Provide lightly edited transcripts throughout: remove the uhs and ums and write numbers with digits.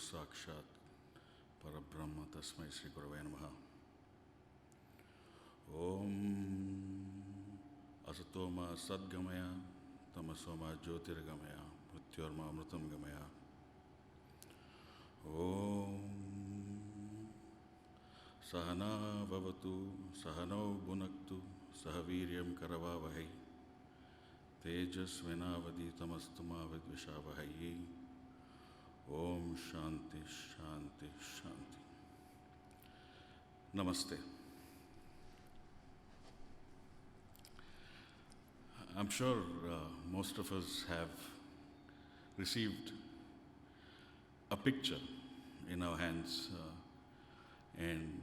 Sakshat Parabrahma Tasmai Sri Gurave Namaha. Om Asatoma Sadgamaya Tamasoma Jyotirgamaya Mrityorma Amritam Gamaya. Om Sahana Vavatu Sahano Bhunaktu Sahaviryam Karavavahai Tejas Venavadi Tamastuma Vidvishavahai. Om Shanti Shanti Shanti. Namaste. I'm sure most of us have received a picture in our hands and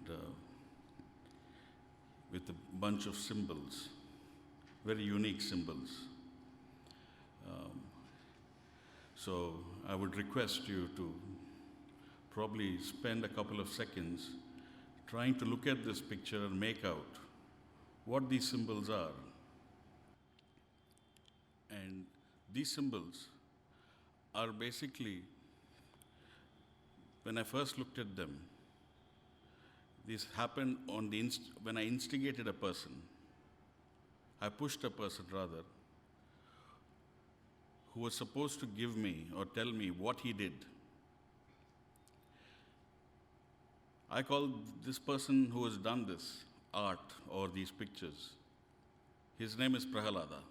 with a bunch of symbols, very unique symbols. So I would request you to probably spend a couple of seconds trying to look at this picture and make out what these symbols are. And these symbols are basically, when I first looked at them, this happened on the when I instigated a person. I pushed a person rather, who was supposed to give me or tell me what he did. I call this person who has done this art or these pictures, his name is Prahalada.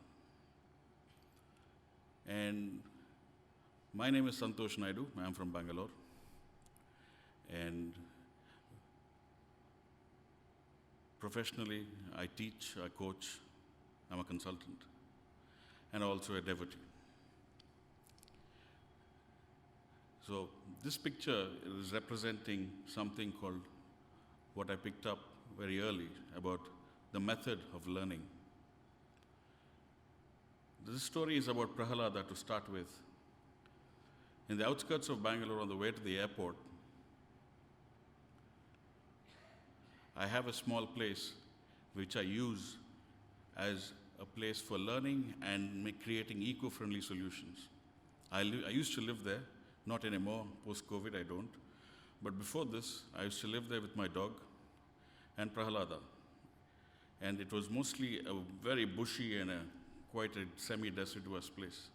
And my name is Santosh Naidu. I am from Bangalore. And professionally, I teach, I coach, I'm a consultant, and also a devotee. So this picture is representing something called, what I picked up very early about the method of learning. This story is about Prahalada to start with. In the outskirts of Bangalore, on the way to the airport, I have a small place which I use as a place for learning and creating eco-friendly solutions. I used to live there. Not anymore, post-COVID I don't. But before this, I used to live there with my dog and Prahalada. And it was mostly a very bushy and quite a semi-deciduous place.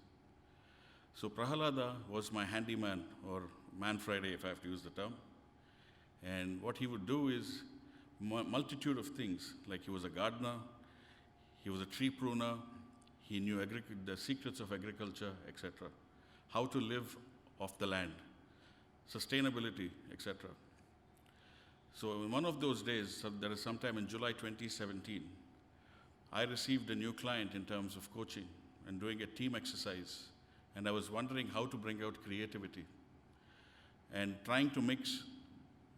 So Prahalada was my handyman, or Man Friday if I have to use the term. And what he would do is multitude of things, like he was a gardener, he was a tree pruner, he knew the secrets of agriculture, etc. How to live off the land, sustainability, etc. So in one of those days, there is sometime in July 2017, I received a new client in terms of coaching and doing a team exercise. And I was wondering how to bring out creativity and trying to mix,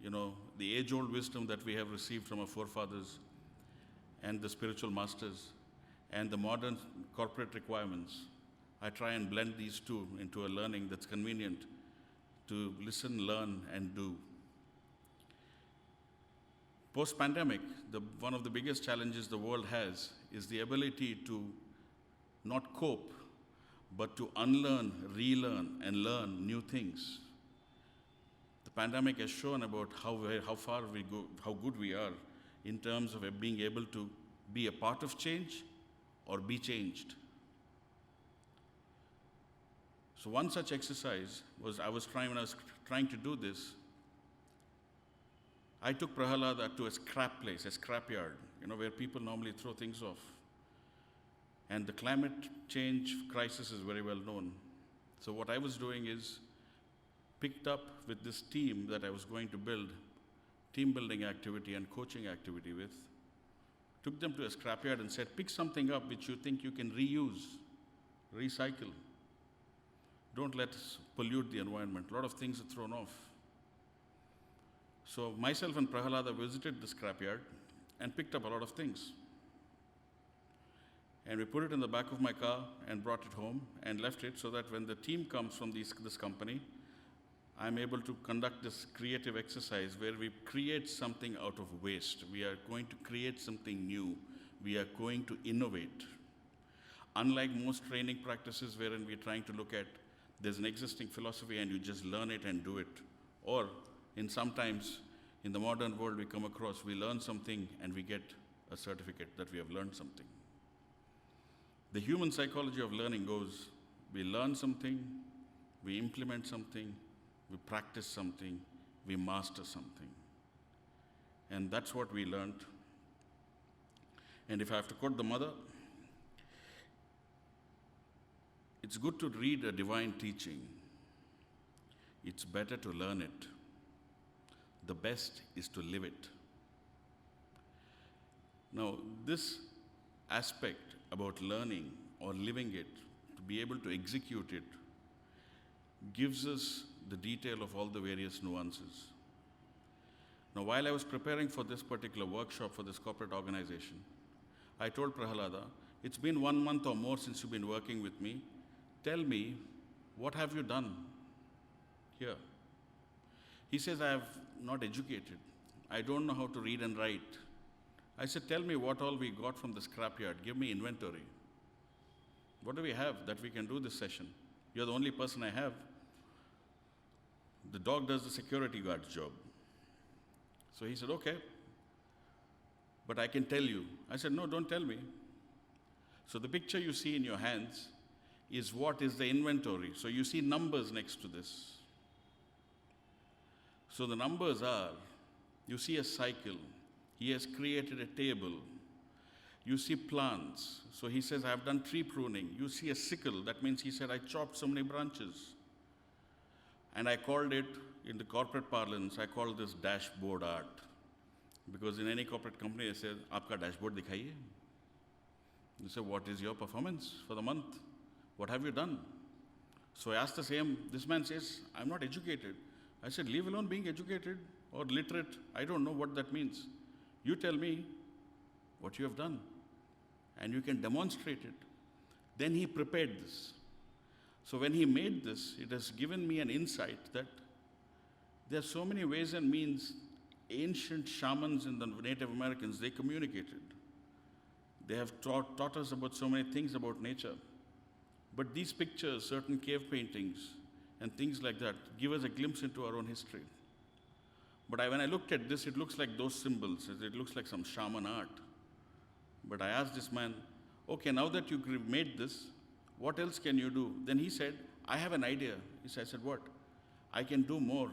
the age-old wisdom that we have received from our forefathers and the spiritual masters and the modern corporate requirements. I try and blend these two into a learning that's convenient to listen, learn, and do. Post-pandemic, one of the biggest challenges the world has is the ability to not cope, but to unlearn, relearn, and learn new things. The pandemic has shown about how far we go, how good we are in terms of being able to be a part of change or be changed. So one such exercise was, when I was trying to do this, I took Prahalada to a scrap place, a scrapyard, where people normally throw things off. And the climate change crisis is very well known. So what I was doing is picked up with this team that I was going to build, team building activity and coaching activity with, took them to a scrapyard and said, pick something up which you think you can reuse, recycle. Don't let us pollute the environment. A lot of things are thrown off. So myself and Prahalada visited the scrapyard and picked up a lot of things. And we put it in the back of my car and brought it home and left it so that when the team comes from this company, I'm able to conduct this creative exercise where we create something out of waste. We are going to create something new. We are going to innovate. Unlike most training practices wherein we're trying to look at there's an existing philosophy and you just learn it and do it, Or sometimes in the modern world we come across, we learn something and we get a certificate that we have learned something. The human psychology of learning goes, we learn something, we implement something, we practice something, we master something. And that's what we learned. And if I have to quote the mother, it's good to read a divine teaching. It's better to learn it. The best is to live it. Now, this aspect about learning or living it, to be able to execute it, gives us the detail of all the various nuances. Now, while I was preparing for this particular workshop for this corporate organization, I told Prahalada, it's been 1 month or more since you've been working with me. Tell me, what have you done here? He says, I have not educated. I don't know how to read and write. I said, tell me what all we got from the scrapyard. Give me inventory. What do we have that we can do this session? You're the only person I have. The dog does the security guard's job. So he said, okay, but I can tell you. I said, no, don't tell me. So the picture you see in your hands is what is the inventory. So you see numbers next to this. So the numbers are, you see a cycle. He has created a table. You see plants. So he says, I've done tree pruning. You see a sickle. That means he said, I chopped so many branches. And I called it, in the corporate parlance, I call this dashboard art. Because in any corporate company, they say, Aapka dashboard dikhaiye. You say, what is your performance for the month? What have you done? So I asked the same. This man says, I'm not educated. I said, leave alone being educated or literate. I don't know what that means. You tell me what you have done. And you can demonstrate it. Then he prepared this. So when he made this, it has given me an insight that there are so many ways and means. Ancient shamans and the Native Americans, they communicated. They have taught us about so many things about nature. But these pictures, certain cave paintings, and things like that, give us a glimpse into our own history. But when I looked at this, it looks like those symbols. It looks like some shaman art. But I asked this man, okay, now that you made this, what else can you do? Then he said, I have an idea. I said, what? I can do more.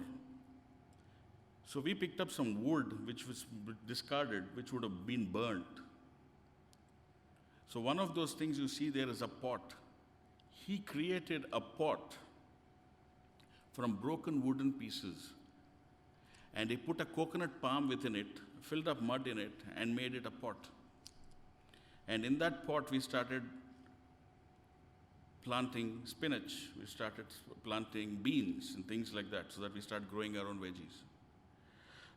So we picked up some wood which was discarded, which would have been burnt. So one of those things you see there is a pot. He created a pot from broken wooden pieces. And he put a coconut palm within it, filled up mud in it, and made it a pot. And in that pot, we started planting spinach. We started planting beans and things like that, so that we start growing our own veggies.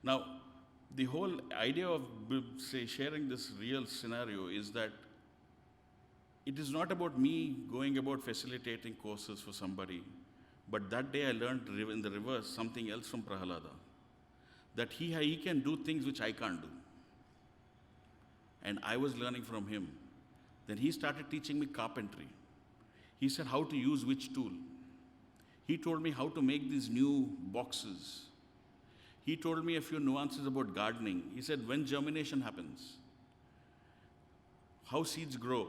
Now, the whole idea of, say, sharing this real scenario is that it is not about me going about facilitating courses for somebody, but that day I learned in the reverse something else from Prahalada, that he can do things which I can't do. And I was learning from him. Then he started teaching me carpentry. He said how to use which tool. He told me how to make these new boxes. He told me a few nuances about gardening. He said when germination happens, how seeds grow,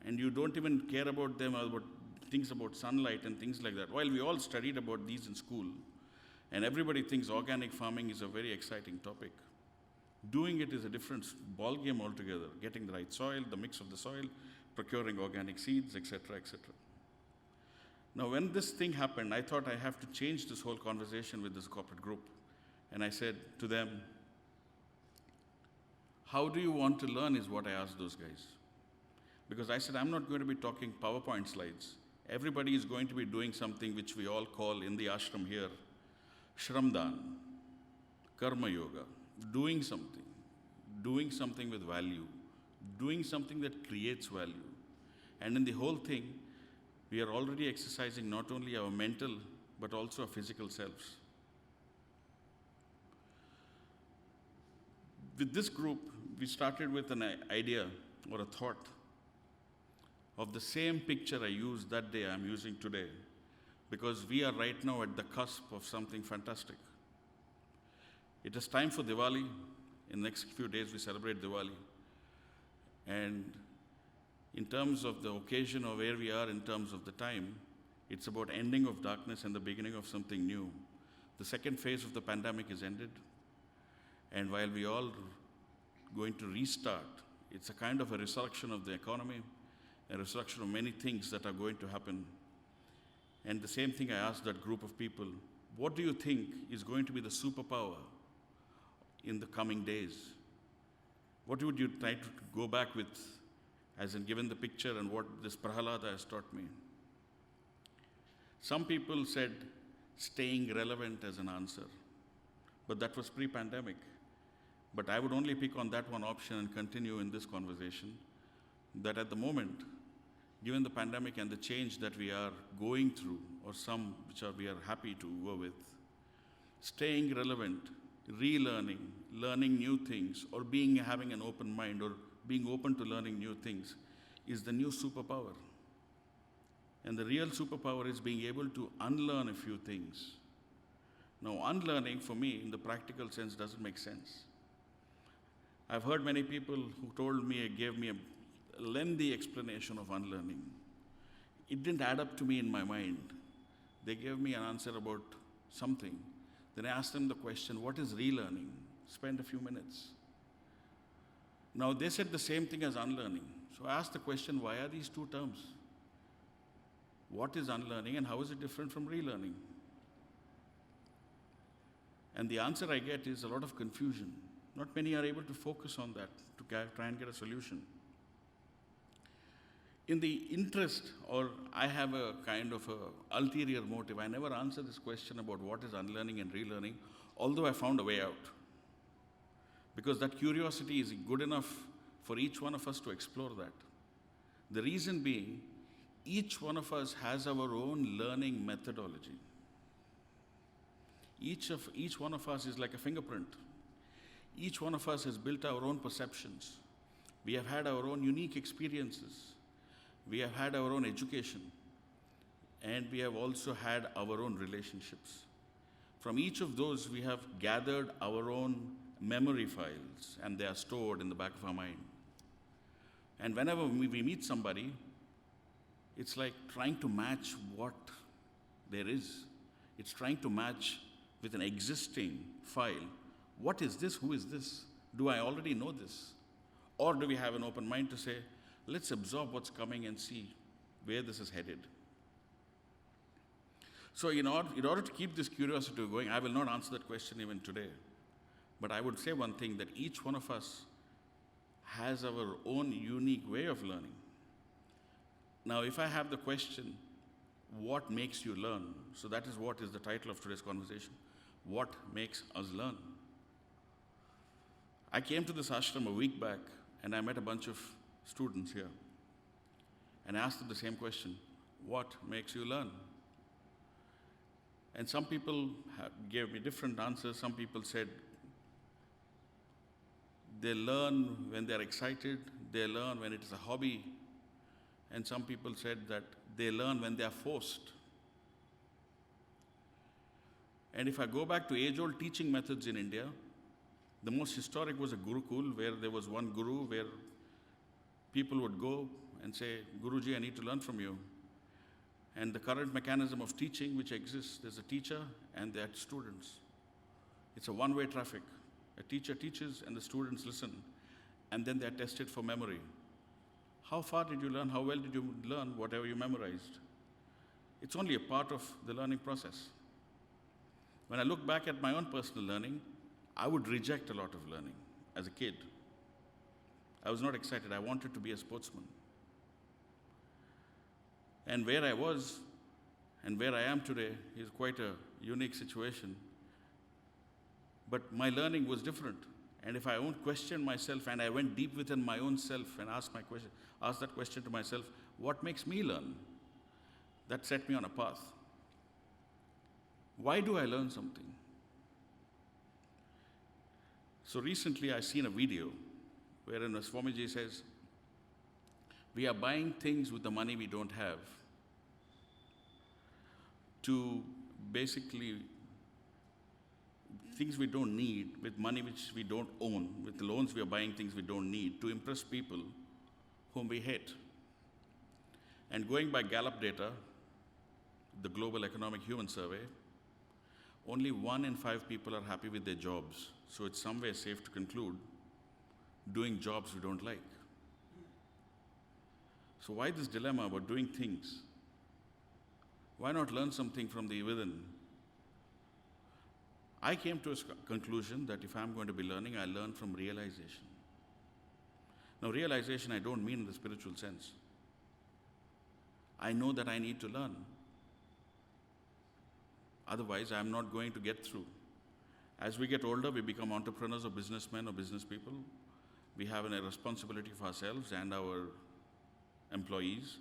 and you don't even care about them, about things about sunlight and things like that. While we all studied about these in school, and everybody thinks organic farming is a very exciting topic. Doing it is a different ballgame altogether. Getting the right soil, the mix of the soil, procuring organic seeds, etc., etc. Now, when this thing happened, I thought I have to change this whole conversation with this corporate group. And I said to them, how do you want to learn is what I asked those guys. Because I said, I'm not going to be talking PowerPoint slides. Everybody is going to be doing something which we all call in the ashram here, Shramdan, Karma Yoga, doing something with value, doing something that creates value. And in the whole thing, we are already exercising not only our mental, but also our physical selves. With this group, we started with an idea or a thought of the same picture I used that day I'm using today. because we are right now at the cusp of something fantastic. It is time for Diwali. In the next few days, we celebrate Diwali. And in terms of the occasion or where we are in terms of the time, it's about ending of darkness and the beginning of something new. The second phase of the pandemic is ended. And while we all going to restart, it's a kind of a resurrection of the economy, a resurrection of many things that are going to happen. And the same thing I asked that group of people, what do you think is going to be the superpower in the coming days? What would you try to go back with, as in given the picture and what this Prahalada has taught me? Some people said staying relevant as an answer, but that was pre-pandemic. But I would only pick on that one option and continue in this conversation, that at the moment, given the pandemic and the change that we are going through, or some which we are happy to go with, staying relevant, relearning, learning new things, or having an open mind, or being open to learning new things, is the new superpower. And the real superpower is being able to unlearn a few things. Now, unlearning for me, in the practical sense, doesn't make sense. I've heard many people who gave me a lengthy explanation of unlearning. It didn't add up to me in my mind. They gave me an answer about something. Then I asked them the question, what is relearning? Spend a few minutes. Now, they said the same thing as unlearning. So I asked the question, why are these two terms? What is unlearning and how is it different from relearning? And the answer I get is a lot of confusion. Not many are able to focus on that to try and get a solution. In the interest, or I have a kind of a ulterior motive, I never answer this question about what is unlearning and relearning, although I found a way out. Because that curiosity is good enough for each one of us to explore that. The reason being, each one of us has our own learning methodology. Each one of us is like a fingerprint. Each one of us has built our own perceptions. We have had our own unique experiences. We have had our own education. And we have also had our own relationships. From each of those, we have gathered our own memory files, and they are stored in the back of our mind. And whenever we meet somebody, it's like trying to match what there is. It's trying to match with an existing file. What is this? Who is this? Do I already know this? Or do we have an open mind to say, let's absorb what's coming and see where this is headed? So in order to keep this curiosity going, I will not answer that question even today. But I would say one thing, that each one of us has our own unique way of learning. Now, if I have the question, what makes you learn? So that is what is the title of today's conversation. What makes us learn? I came to this ashram a week back, and I met a bunch of students here. And I asked them the same question, what makes you learn? And some people gave me different answers. Some people said they learn when they're excited, they learn when it is a hobby, and some people said that they learn when they are forced. And if I go back to age-old teaching methods in India, the most historic was a Gurukul, where there was one guru where people would go and say, Guruji, I need to learn from you. And the current mechanism of teaching which exists, there's a teacher and there are students. It's a one-way traffic. A teacher teaches and the students listen, and then they're tested for memory. How far did you learn? How well did you learn whatever you memorized? It's only a part of the learning process. When I look back at my own personal learning, I would reject a lot of learning as a kid. I was not excited. I wanted to be a sportsman. And where I was and where I am today is quite a unique situation. But my learning was different. And if I won't question myself, and I went deep within my own self and asked that question to myself, what makes me learn? That set me on a path. Why do I learn something? So recently I seen a video wherein Swamiji says, we are buying things with the money we don't have. to basically things we don't need, with money which we don't own, with loans we are buying things we don't need, to impress people whom we hate. And going by Gallup data, the Global Economic Human Survey, only 1 in 5 people are happy with their jobs. So it's some way safe to conclude doing jobs we don't like. So why this dilemma about doing things? Why not learn something from the within? I came to a conclusion that if I'm going to be learning, I learn from realization. Now, realization I don't mean in the spiritual sense. I know that I need to learn. Otherwise, I'm not going to get through. As we get older, we become entrepreneurs or businessmen or business people. We have a responsibility for ourselves and our employees.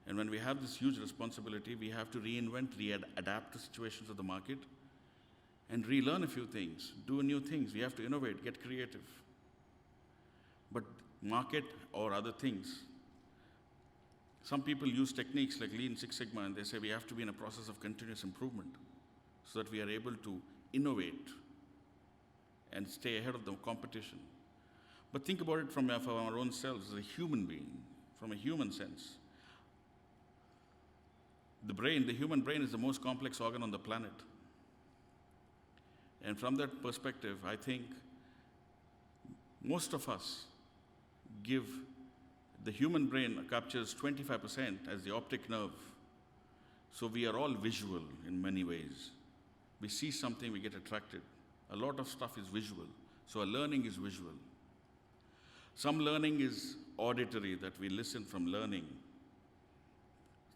And when we have this huge responsibility, we have to reinvent, adapt to situations of the market, and relearn a few things, do new things. We have to innovate, get creative. But market or other things, some people use techniques like Lean Six Sigma, and they say we have to be in a process of continuous improvement so that we are able to innovate and stay ahead of the competition. But think about it from our own selves as a human being, from a human sense. The human brain is the most complex organ on the planet. And from that perspective, I think most of us give the human brain captures 25% as the optic nerve. So we are all visual in many ways. We see something, we get attracted. A lot of stuff is visual. So our learning is visual. Some learning is auditory, that we listen from learning.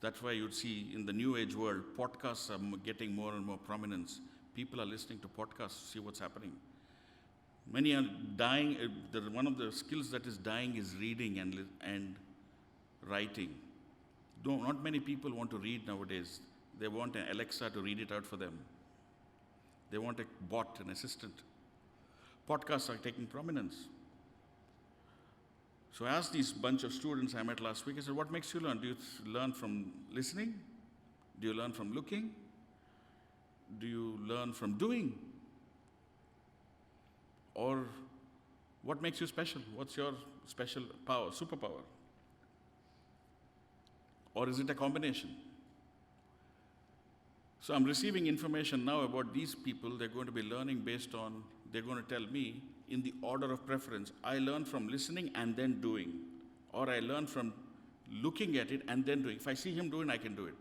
That's why you'd see in the new age world, podcasts are getting more and more prominence. People are listening to podcasts to see what's happening. Many are dying. One of the skills that is dying is reading and writing. Not many people want to read nowadays. They want an Alexa to read it out for them. They want a bot, an assistant. Podcasts are taking prominence. So I asked these bunch of students I met last week, I said, what makes you learn? Do you learn from listening? Do you learn from looking? Do you learn from doing? Or what makes you special? What's your special power, superpower? Or is it a combination? So I'm receiving information now about these people. They're going to be learning based on, they're going to tell me in the order of preference. I learn from listening and then doing. Or I learn from looking at it and then doing. If I see him doing, I can do it.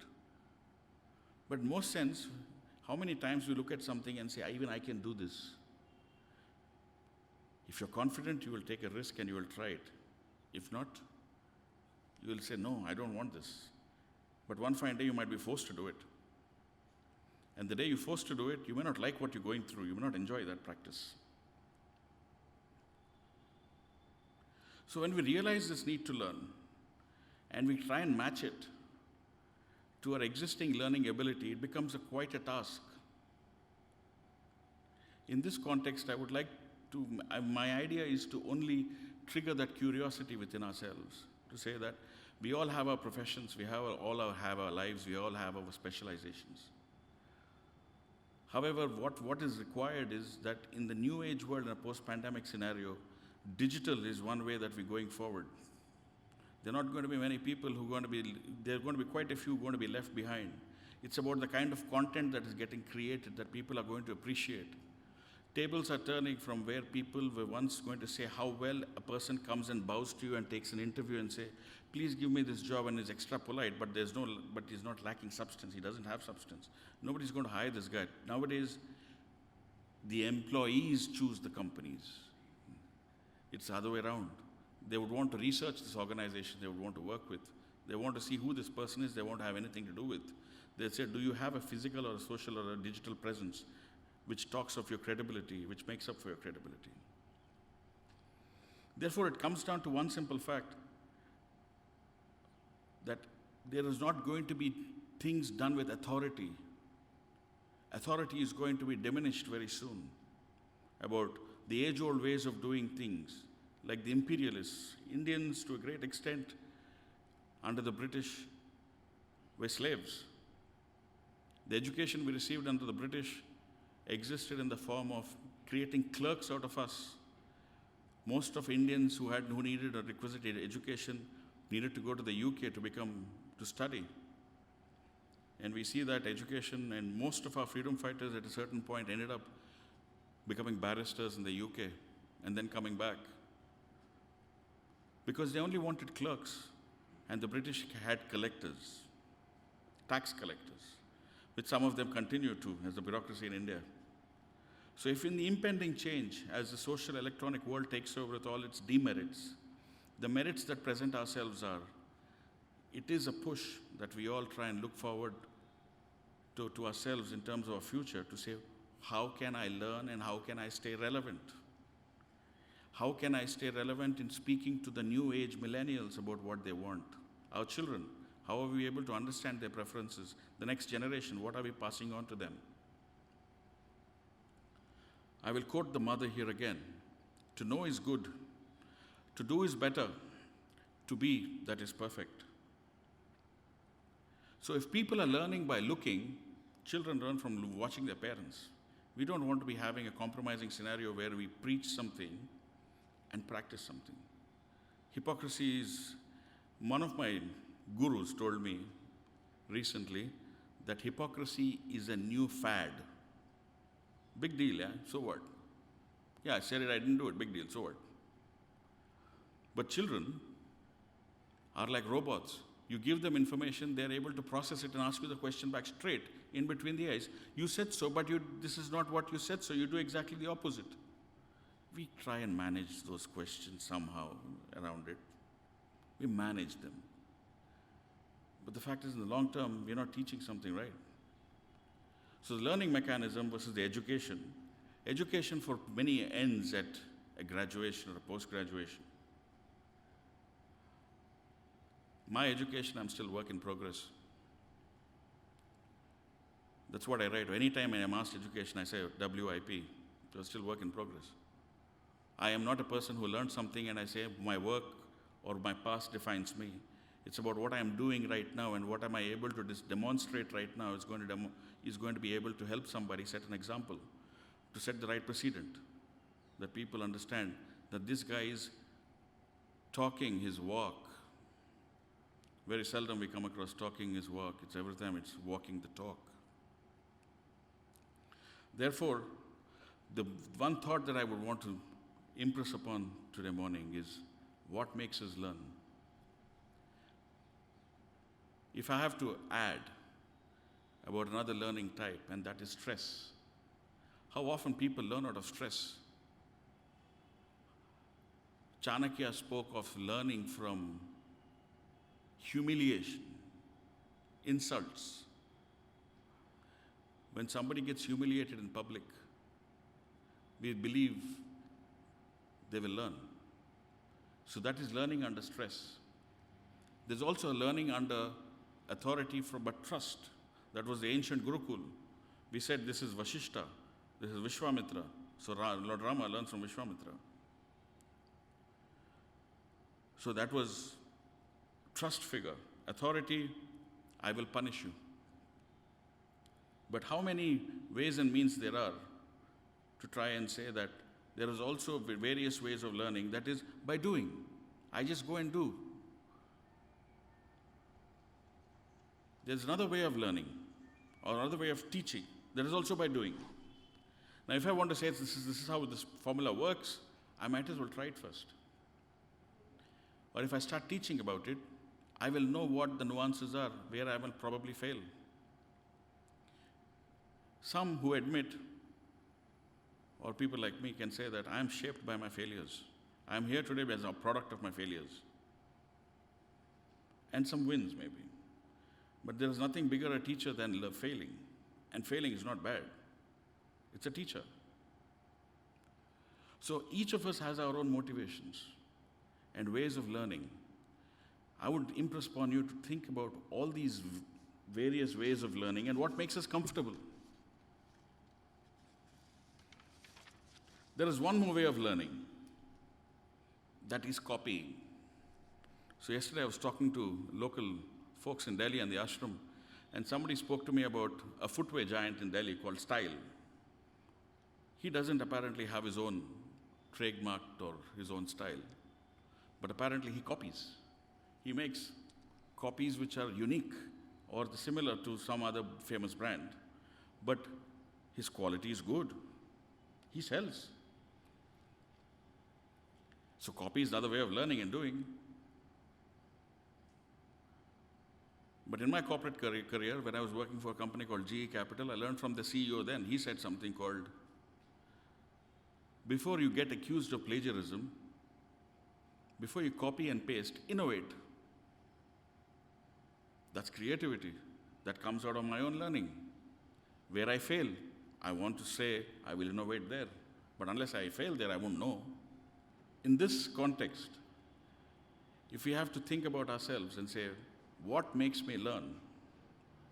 But in most sense, how many times we look at something and say, even I can do this? If you're confident, you will take a risk and you will try it. If not, you will say, no, I don't want this. But one fine day, you might be forced to do it. And the day you're forced to do it, you may not like what you're going through. You may not enjoy that practice. So when we realize this need to learn, and we try and match it to our existing learning ability, it becomes quite a task. In this context, I would like to, my idea is to only trigger that curiosity within ourselves, to say that we all have our professions, we have have our lives, we all have our specializations. However, what is required is that in the new age world, in a post-pandemic scenario, digital is one way that we're going forward. There are not going to be many people who are going to be, there are going to be quite a few going to be left behind. It's about the kind of content that is getting created that people are going to appreciate. Tables are turning from where people were once going to say how well a person comes and bows to you and takes an interview and say, please give me this job, and is extra polite, but he's not lacking substance. He doesn't have substance. Nobody's going to hire this guy. Nowadays, the employees choose the companies. It's the other way around. They would want to research this organization they would want to work with. They want to see who this person is they won't have anything to do with. They say, do you have a physical or a social or a digital presence which talks of your credibility, which makes up for your credibility? Therefore, it comes down to one simple fact, that there is not going to be things done with authority. Authority is going to be diminished very soon. About the age-old ways of doing things, like the imperialists, Indians to a great extent, under the British, were slaves. The education we received under the British existed in the form of creating clerks out of us. Most of Indians who needed a requisite education needed to go to the UK to study. And we see that education, and most of our freedom fighters at a certain point ended up becoming barristers in the UK and then coming back. Because they only wanted clerks, and the British had collectors, tax collectors, which some of them continue to as the bureaucracy in India. So if in the impending change, as the social electronic world takes over with all its demerits, the merits that present ourselves are, it is a push that we all try and look forward to ourselves in terms of our future, to say, how can I learn and how can I stay relevant? How can I stay relevant in speaking to the new age millennials about what they want? Our children, how are we able to understand their preferences? The next generation, what are we passing on to them? I will quote the mother here again. To know is good. To do is better. To be, that is perfect. So if people are learning by looking, children learn from watching their parents. We don't want to be having a compromising scenario where we preach something and practice something. Hypocrisy is, one of my gurus told me recently that hypocrisy is a new fad. Big deal, yeah? So what? Yeah, I said it, I didn't do it, big deal, so what? But children are like robots. You give them information, they're able to process it and ask you the question back straight in between the eyes. You said so, but this is not what you said, so you do exactly the opposite. We try and manage those questions somehow around it. We manage them. But the fact is, in the long term, we're not teaching something right. So the learning mechanism versus the education. Education for many ends at a graduation or a post-graduation. My education, I'm still work in progress. That's what I write. Anytime I am asked education, I say WIP. So still work in progress. I am not a person who learned something and I say my work or my past defines me. It's about what I am doing right now and what am I able to demonstrate right now is going to be able to help somebody set an example, to set the right precedent, that people understand that this guy is talking his walk. Very seldom we come across talking his walk. It's every time it's walking the talk. Therefore, the one thought that I would want to impress upon today morning is what makes us learn. If I have to add about another learning type, and that is stress. How often people learn out of stress? Chanakya spoke of learning from humiliation, insults. When somebody gets humiliated in public, we believe they will learn. So that is learning under stress. There's also learning under authority but trust. That was the ancient Gurukul. We said this is Vashishta, this is Vishwamitra. So Lord Rama learns from Vishwamitra. So that was trust figure. Authority, I will punish you. But how many ways and means there are to try and say that there is also various ways of learning, that is by doing. I just go and do. There's another way of learning or another way of teaching. That is also by doing. Now if I want to say this is how this formula works, I might as well try it first. Or if I start teaching about it, I will know what the nuances are, where I will probably fail. Some who admit, or people like me can say that I am shaped by my failures. I am here today as a product of my failures. And some wins maybe. But there is nothing bigger a teacher than failing. And failing is not bad. It's a teacher. So each of us has our own motivations and ways of learning. I would impress upon you to think about all these various ways of learning and what makes us comfortable. There is one more way of learning, that is copying. So yesterday I was talking to local folks in Delhi and the ashram, And somebody spoke to me about a footwear giant in Delhi called Style. He doesn't apparently have his own trademarked or his own style, but apparently he copies. He makes copies which are unique or similar to some other famous brand, but his quality is good. He sells. So copy is another way of learning and doing. But in my corporate career, when I was working for a company called GE Capital, I learned from the CEO then. He said something called, before you get accused of plagiarism, before you copy and paste, innovate. That's creativity. That comes out of my own learning. Where I fail, I want to say I will innovate there. But unless I fail there, I won't know. In this context, if we have to think about ourselves and say, what makes me learn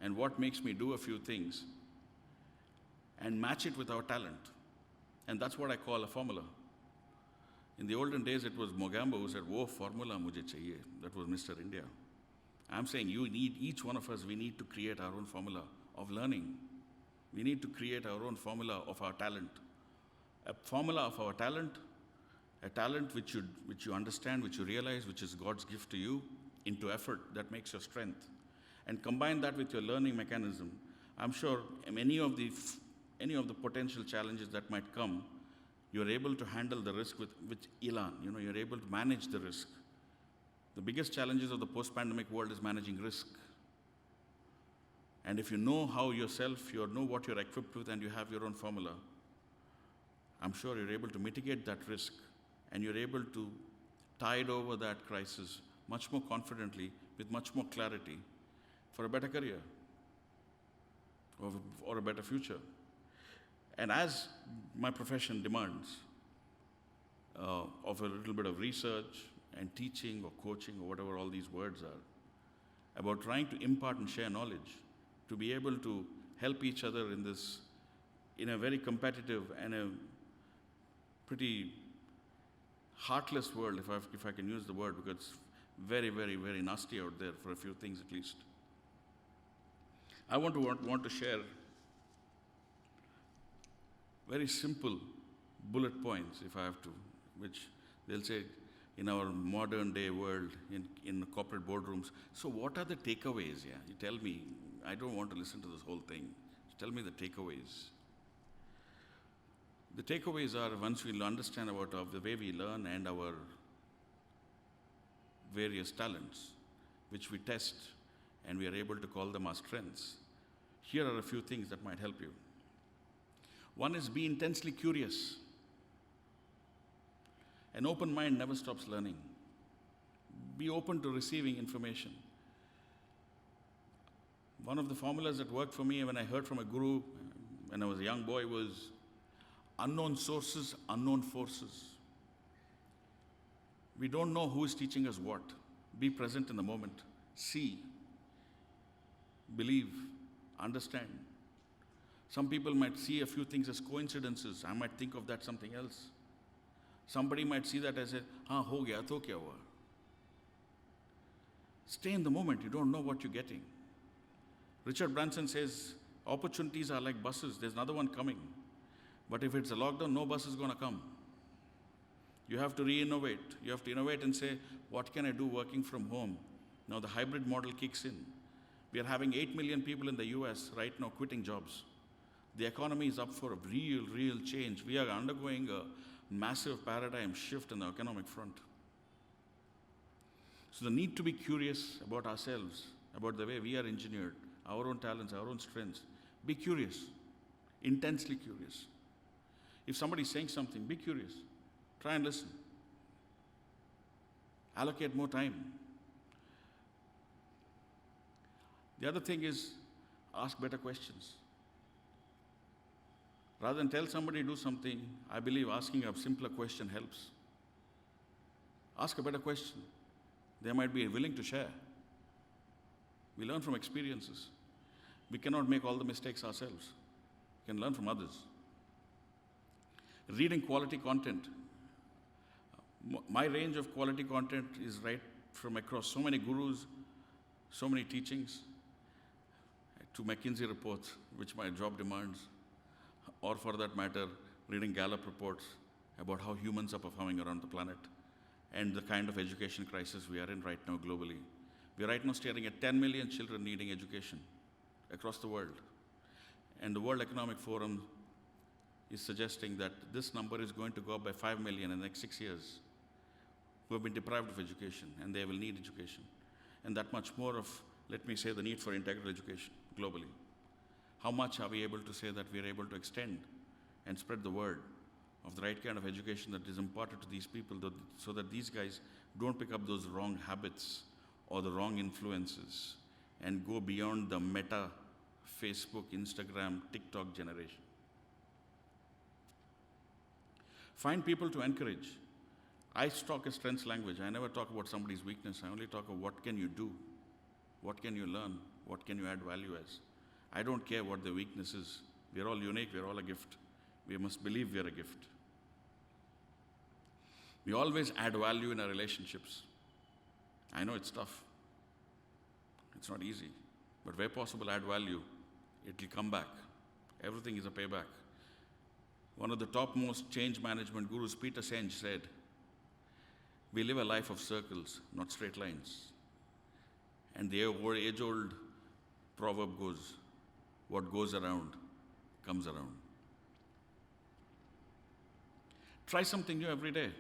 and what makes me do a few things and match it with our talent. And that's what I call a formula. In the olden days, it was Mogambo who said, "Wo formula mujhe chahiye." That was Mr. India. I'm saying each one of us, we need to create our own formula of learning. We need to create our own formula of our talent. A formula of our talent, a talent which you understand, which you realize, which is God's gift to you, into effort that makes your strength. And combine that with your learning mechanism. I'm sure any of the potential challenges that might come, you're able to handle the risk with elan. You're able to manage the risk. The biggest challenges of the post-pandemic world is managing risk. And if you know how yourself, you know what you're equipped with, and you have your own formula, I'm sure you're able to mitigate that risk, and you're able to tide over that crisis much more confidently, with much more clarity, for a better career or a better future. And as my profession demands of a little bit of research and teaching or coaching or whatever all these words are, about trying to impart and share knowledge, to be able to help each other in a very competitive and a pretty heartless world, if I can use the word, because it's very, very, very nasty out there for a few things at least. I want to share very simple bullet points, if I have to, which they'll say in our modern day world, in corporate boardrooms. So what are the takeaways? Yeah, you tell me. I don't want to listen to this whole thing. Tell me the takeaways. The takeaways are, once we'll understand about the way we learn and our various talents, which we test, and we are able to call them our strengths. Here are a few things that might help you. One is, be intensely curious. An open mind never stops learning. Be open to receiving information. One of the formulas that worked for me when I heard from a guru when I was a young boy was, unknown sources, unknown forces. We don't know who is teaching us what. Be present in the moment. See, believe, understand. Some people might see a few things as coincidences. I might think of that something else. Somebody might see that as ho gaya, to kya hua? Stay in the moment. You don't know what you're getting. Richard Branson says, opportunities are like buses. There's another one coming. But if it's a lockdown, no bus is going to come. You have to re-innovate. You have to innovate and say, what can I do working from home? Now the hybrid model kicks in. We are having 8 million people in the US right now quitting jobs. The economy is up for a real change. We are undergoing a massive paradigm shift in the economic front. So the need to be curious about ourselves, about the way we are engineered, our own talents, our own strengths. Be curious, intensely curious. If somebody's saying something, be curious. Try and listen. Allocate more time. The other thing is, ask better questions. Rather than tell somebody to do something, I believe asking a simpler question helps. Ask a better question. They might be willing to share. We learn from experiences. We cannot make all the mistakes ourselves. We can learn from others. Reading quality content. My range of quality content is right from across so many gurus, so many teachings. to McKinsey reports, which my job demands, or for that matter, reading Gallup reports about how humans are performing around the planet and the kind of education crisis we are in right now globally. We are right now staring at 10 million children needing education across the world. And the World Economic Forum is suggesting that this number is going to go up by 5 million in the next 6 years who have been deprived of education, and they will need education. And that much more of, let me say, the need for integral education globally. How much are we able to say that we are able to extend and spread the word of the right kind of education that is imparted to these people so that these guys don't pick up those wrong habits or the wrong influences and go beyond the meta Facebook, Instagram, TikTok generation. Find people to encourage. I talk a strengths language. I never talk about somebody's weakness. I only talk about what can you do, what can you learn, what can you add value as. I don't care what the weakness is. We're all unique, we're all a gift. We must believe we're a gift. We always add value in our relationships. I know it's tough. It's not easy. But where possible, add value. It will come back. Everything is a payback. One of the topmost change management gurus, Peter Senge, said, we live a life of circles, not straight lines. And the age-old proverb goes, what goes around comes around. Try something new every day.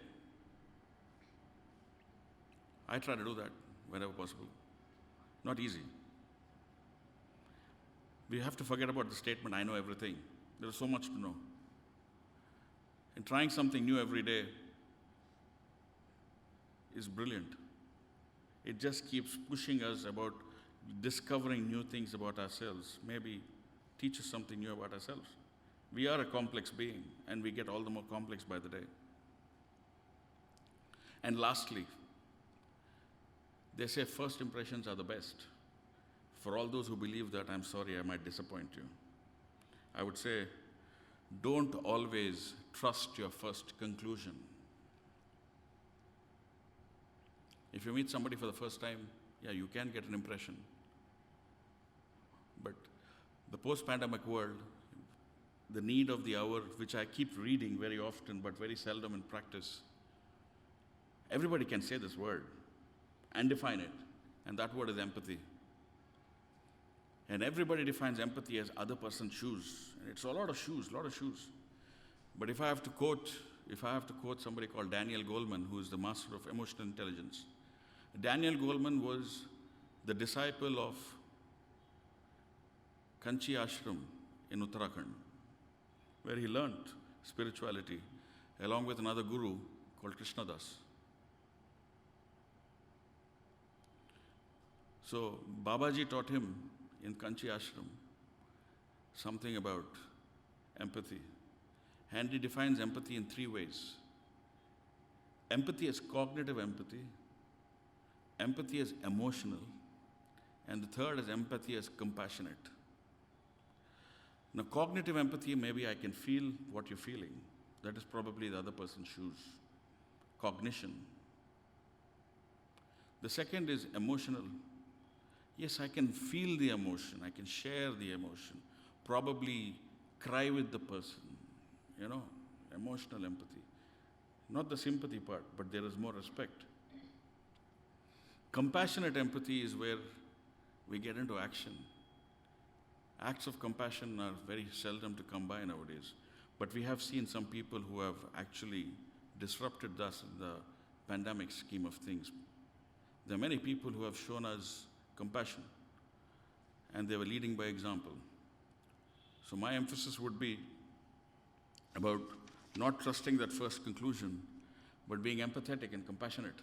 I try to do that whenever possible. Not easy. We have to forget about the statement, I know everything. There is so much to know. And trying something new every day is brilliant. It just keeps pushing us about discovering new things about ourselves. Maybe teach us something new about ourselves. We are a complex being, and we get all the more complex by the day. And lastly, they say first impressions are the best. For all those who believe that, I'm sorry, I might disappoint you. I would say, don't always trust your first conclusion. If you meet somebody for the first time, yeah, you can get an impression. But the post-pandemic world, the need of the hour, which I keep reading very often but very seldom in practice, everybody can say this word and define it, and that word is empathy. And everybody defines empathy as other person's shoes. And it's a lot of shoes. But if I have to quote somebody called Daniel Goleman, who is the master of emotional intelligence. Daniel Goleman was the disciple of Kanchi Ashram in Uttarakhand, where he learnt spirituality along with another guru called Krishnadas. So Babaji taught him in Kanchi Ashram something about empathy. And he defines empathy in 3 ways. Empathy is cognitive empathy, empathy is emotional, and the third is empathy as compassionate. Now, cognitive empathy, maybe I can feel what you're feeling. That is probably the other person's shoes. Cognition. The second is emotional. Yes, I can feel the emotion. I can share the emotion. Probably cry with the person. Emotional empathy. Not the sympathy part, but there is more respect. Compassionate empathy is where we get into action. Acts of compassion are very seldom to come by nowadays. But we have seen some people who have actually disrupted us in the pandemic scheme of things. There are many people who have shown us compassion, and they were leading by example. So my emphasis would be about not trusting that first conclusion, but being empathetic and compassionate.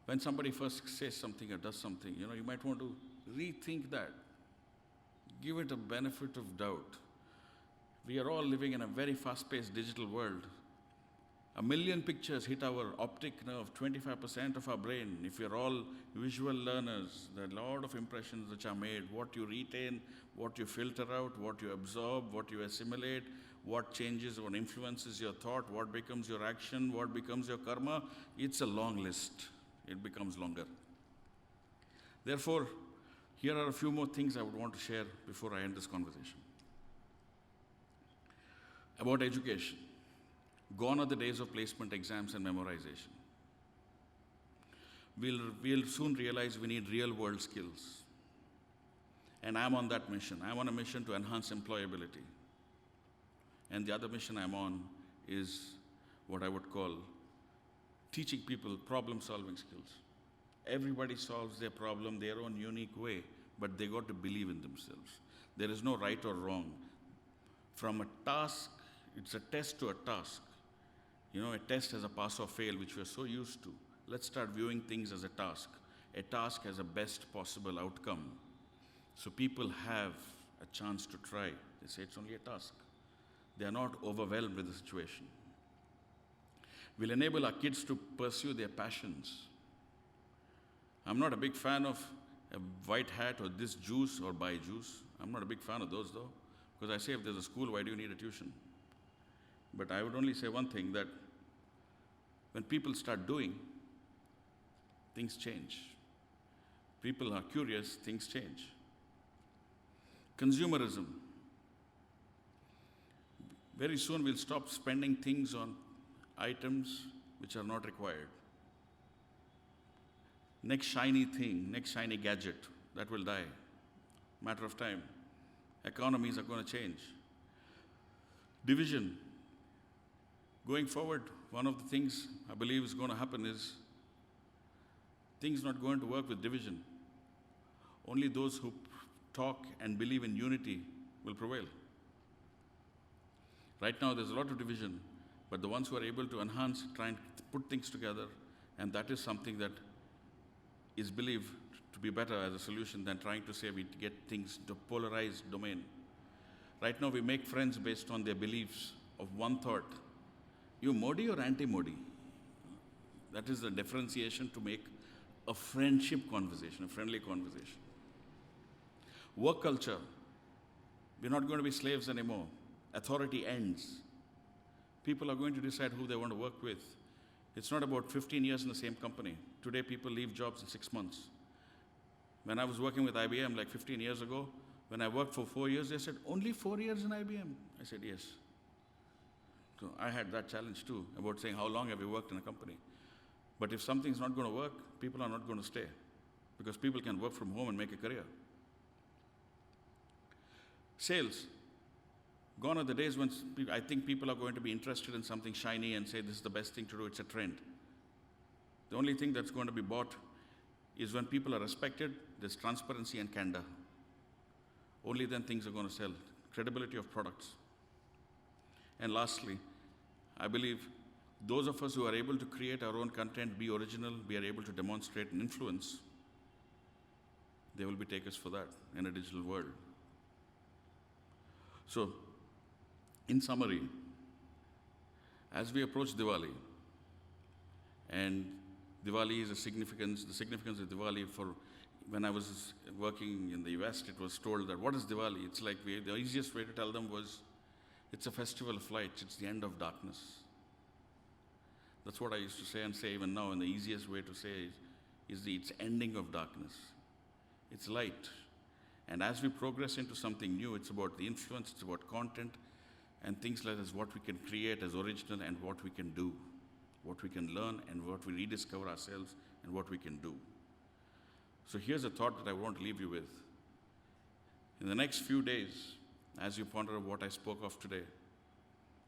When somebody first says something or does something, you might want to rethink that. Give it a benefit of doubt. We are all living in a very fast-paced digital world. 1 million pictures hit our optic nerve, 25% of our brain. If you're all visual learners, there are a lot of impressions which are made. What you retain, what you filter out, what you absorb, what you assimilate, what changes or influences your thought, what becomes your action, what becomes your karma. It's a long list. It becomes longer. Therefore, Here are a few more things I would want to share before I end this conversation. About education. Gone are the days of placement exams and memorization. We'll soon realize we need real world skills. And I'm on that mission. I'm on a mission to enhance employability. And the other mission I'm on is what I would call teaching people problem-solving skills. Everybody solves their problem their own unique way, but they got to believe in themselves. There is no right or wrong. From a task, it's a test to a task. You know, a test has a pass or fail, which we're so used to. Let's start viewing things as a task. A task has a best possible outcome. So people have a chance to try. They say it's only a task. They are not overwhelmed with the situation. We'll enable our kids to pursue their passions. I'm not a big fan of a white hat or this juice or buy juice. I'm not a big fan of those though, because I say if there's a school, why do you need a tuition? But I would only say one thing, that when people start doing, things change. People are curious, things change. Consumerism. Very soon we'll stop spending things on items which are not required. Next shiny thing, next shiny gadget, that will die. Matter of time. Economies are going to change. Division. Going forward, one of the things I believe is going to happen is things not going to work with division. Only those who talk and believe in unity will prevail. Right now there's a lot of division, but the ones who are able to enhance, try and put things together, and that is something that is believed to be better as a solution than trying to say we get things to polarized domain. Right now we make friends based on their beliefs of one thought. You Modi or anti-Modi? That is the differentiation to make a friendship conversation, a friendly conversation. Work culture. We're not going to be slaves anymore. Authority ends. People are going to decide who they want to work with. It's not about 15 years in the same company. Today people leave jobs in 6 months. When I was working with IBM like 15 years ago, when I worked for 4 years, they said, only 4 years in IBM? I said, yes. So I had that challenge too, about saying how long have you worked in a company? But if something's not going to work, people are not going to stay, because people can work from home and make a career. Sales. Gone are the days when I think people are going to be interested in something shiny and say this is the best thing to do, it's a trend. The only thing that's going to be bought is when people are respected, there's transparency and candor. Only then things are going to sell. Credibility of products. And lastly, I believe those of us who are able to create our own content, be original, we are able to demonstrate and influence, they will be takers for that in a digital world. So, in summary, as we approach Diwali, and Diwali is the significance of Diwali for, when I was working in the West, it was told that, what is Diwali? It's like, the easiest way to tell them was, it's a festival of lights, it's the end of darkness. That's what I used to say and say even now, and the easiest way to say is it's ending of darkness. It's light. And as we progress into something new, it's about the influence, it's about content, and things like this, what we can create as original and what we can do, what we can learn and what we rediscover ourselves and what we can do. So here's a thought that I want to leave you with. In the next few days, as you ponder what I spoke of today,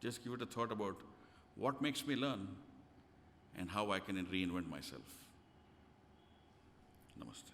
just give it a thought about what makes me learn and how I can reinvent myself. Namaste.